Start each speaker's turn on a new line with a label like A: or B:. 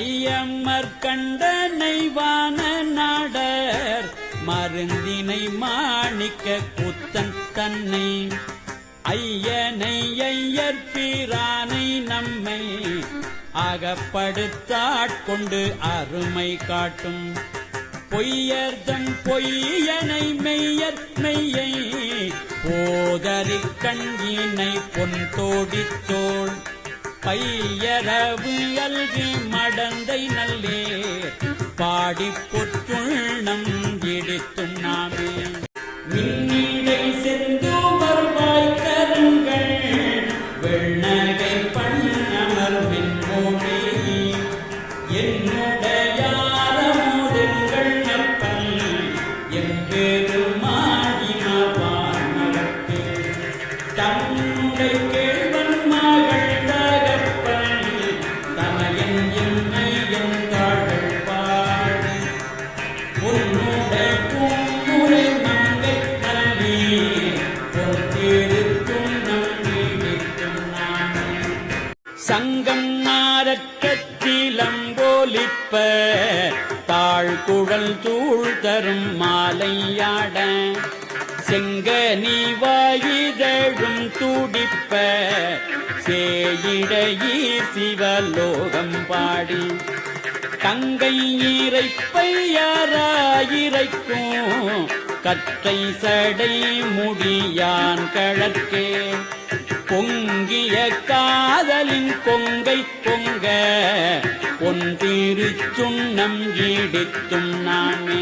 A: மையமர் கண்டனை வான நாடர் மருந்தினை மாணிக்க கூத்தன் தன்னை ஐயனை ஐயற்பிரானை நம்மை அகப்படுத்தாட்கொண்டு அருமை காட்டும் பொய்யர்தம் பொய்யனை மெய்யற் மெய்யை போதறிக் கண்கினை பொன் தோடித்தோள் பையரவு அல்கி மடந்தை நல்லே பாடிப் பொற்றுள்ளம் இடித்தும் நாமே மின்னிடை சென்று வருவாய் கருங்கள் வெண்ணகை பண்ணமர் மென்மோடி என்னுடையாரமுடுங்கள் நப்பல் எம்பெருமாடினவானவர்க்கு தன்னுடை கேள்வன் மகள் தகப்பன் தமையன் என்னை எந்தாள் பாடி உன்னுடை பூமுறை மங்கை கல்வி பொறுத்திருக்கும் நம்பிடிக்கும் நானே சங்கம் நாரக்கத்திலம்போலிப்ப தாழ்குழல் தூள் தரும் மாலையாட செங்கனி வாயிதழும் துடிப்ப சேயிடையீர் சிவலோகம் பாடி தங்கை இறைப்பையாராயிரைக்கும் கற்றை சடை முடியான் கழற்கே பொங்கிய காதலின் பொங்கை பொங்க பொன் திருச்சுண்ணம் இடித்தும் நாமே